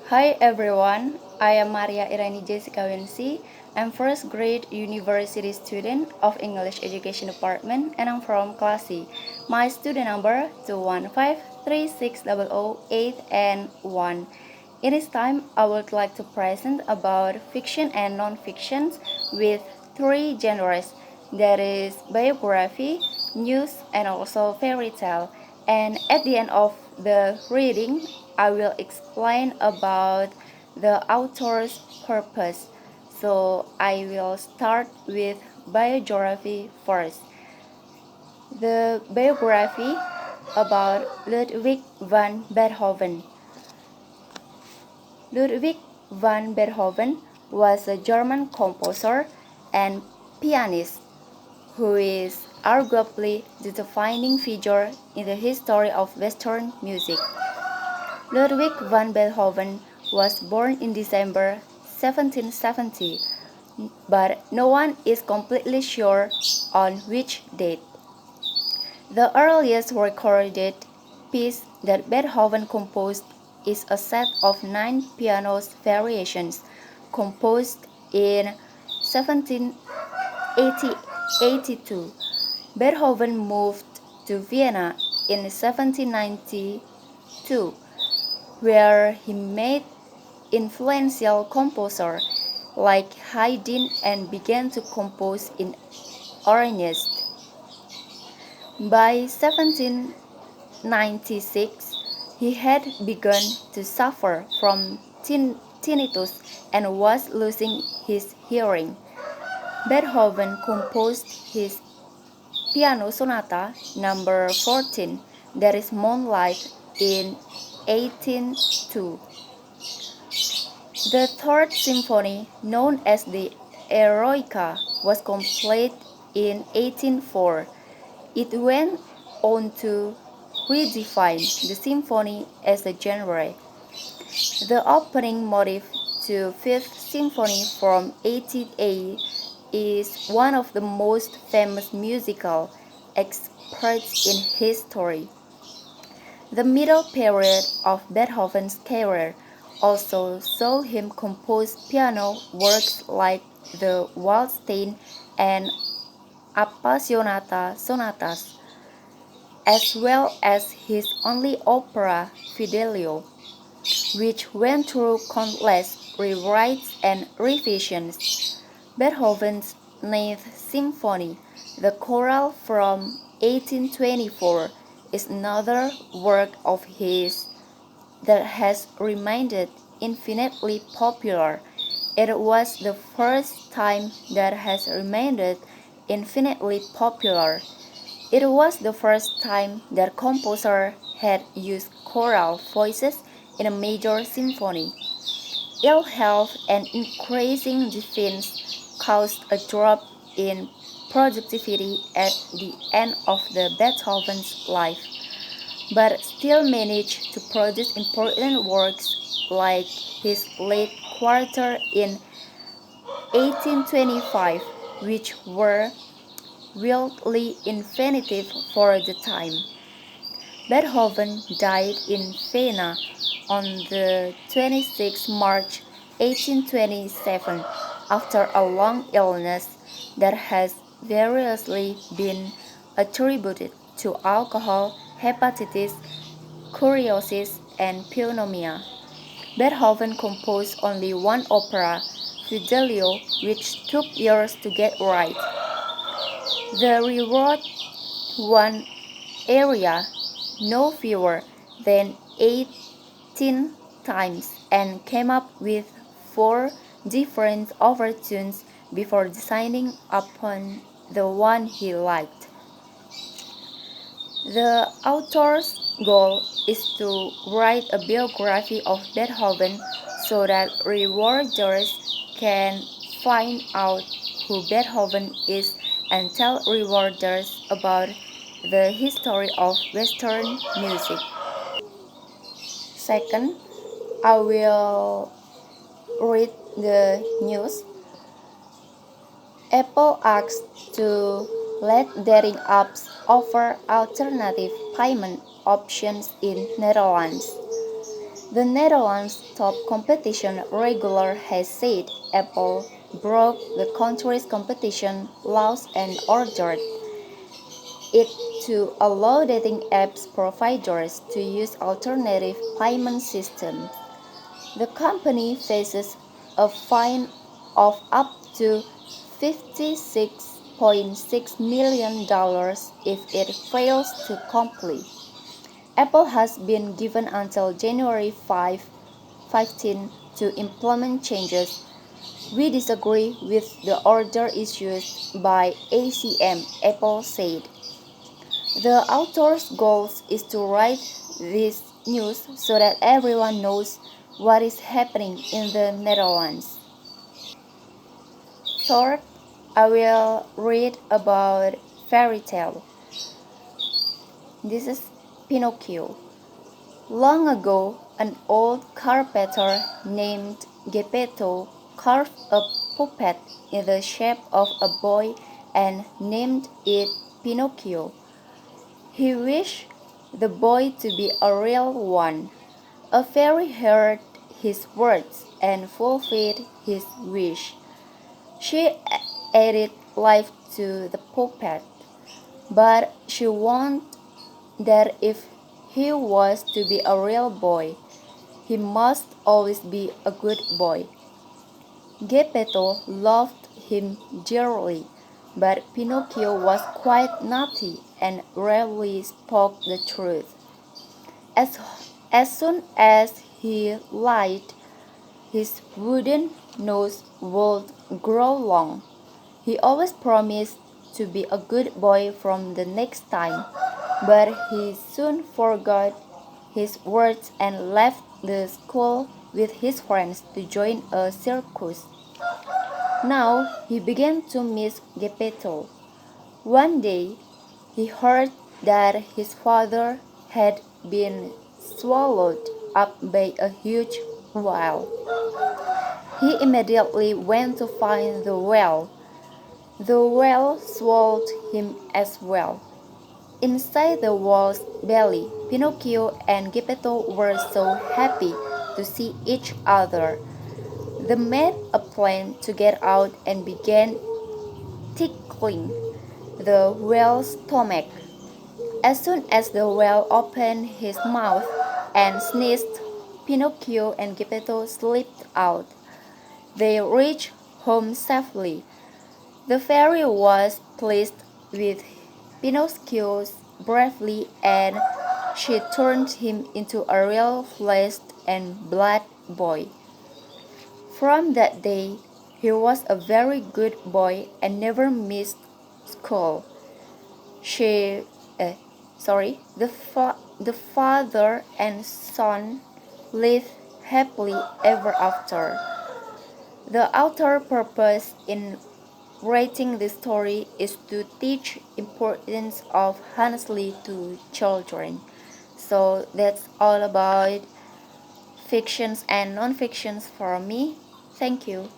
Hi everyone, I am Maria IRANI Jessica WENSI. I'm first grade university student of English Education Department and I'm from class C. My student number 215360008 and 1. In this time, I would like to present about fiction and non-fiction with three genres, that is biography, news, and also fairy tale. And at the end of the reading, I will explain about the author's purpose. So I will start with biography first. The biography about Ludwig van Beethoven. Ludwig van Beethoven was a German composer and pianist who is arguably the defining figure in the history of Western music. Ludwig van Beethoven was born in December 1770, but no one is completely sure on which date. The earliest recorded piece that Beethoven composed is a set of 9 piano variations composed in 1782. Beethoven moved to Vienna in 1792, where he met influential composers like Haydn and began to compose in earnest. By 1796, he had begun to suffer from tinnitus and was losing his hearing. Beethoven composed his Piano Sonata number 14, that is Moonlight, in 1802. The Third Symphony, known as the Eroica, was complete in 1804. It went on to redefine the symphony as a genre. The opening motif to Fifth Symphony from 18A is one of the most famous musical excerpts in history. The middle period of Beethoven's career also saw him compose piano works like the Waldstein and Appassionata sonatas, as well as his only opera Fidelio, which went through countless rewrites and revisions. Beethoven's Ninth Symphony, the choral from 1824, is another work of his that has remained infinitely popular. It was the first time that has remained infinitely popular. It was the first time that composer had used choral voices in a major symphony. Ill health and increasing defense caused a drop in productivity at the end of the Beethoven's life, but still managed to produce important works like his late quartet in 1825, which were wildly inventive for the time. Beethoven died in Vienna on the 26th March 1827 after a long illness that has variously been attributed to alcohol, hepatitis, cirrhosis, and pneumonia. Beethoven composed only one opera, Fidelio, which took years to get right. The rewrote one aria no fewer than 18 times and came up with 4 different overtunes before deciding upon the one he liked. The author's goal is to write a biography of Beethoven so that readers can find out who Beethoven is and tell readers about the history of Western music. Second, I will read the news. Apple asks to let dating apps offer alternative payment options in Netherlands. The Netherlands' top competition regulator has said Apple broke the country's competition laws and ordered it to allow dating apps providers to use alternative payment systems. The company faces a fine of up to $56.6 million if it fails to comply. Apple has been given until January 15 to implement changes. We disagree with the order issued by ACM, Apple said. The author's goal is to write this news so that everyone knows what is happening in the Netherlands. Third, I will read about fairy tale. This is Pinocchio. Long ago, an old carpenter named Geppetto carved a puppet in the shape of a boy and named it Pinocchio. He wished the boy to be a real one. A fairy heard his words and fulfilled his wish. She added life to the puppet, but she warned that if he was to be a real boy, he must always be a good boy. Geppetto loved him dearly, but Pinocchio was quite naughty and rarely spoke the truth. As, as soon as he lied, his wooden nose would grow long. He always promised to be a good boy from the next time, but he soon forgot his words and left the school with his friends to join a circus. Now he began to miss Geppetto. One day he heard that his father had been swallowed up by a huge whale. He immediately went to find the whale. The whale swallowed him as well. Inside the whale's belly, Pinocchio and Geppetto were so happy to see each other. They made a plan to get out and began tickling the whale's stomach. As soon as the whale opened his mouth and sneezed, Pinocchio and Geppetto slipped out. They reached home safely. The fairy was pleased with Pinocchio's bravery and she turned him into a real flesh and blood boy. From that day, he was a very good boy and never missed school. She, the father and son lived happily ever after. The author's purpose in writing this story is to teach importance of honesty to children. So that's all about fictions and non-fictions for me. Thank you.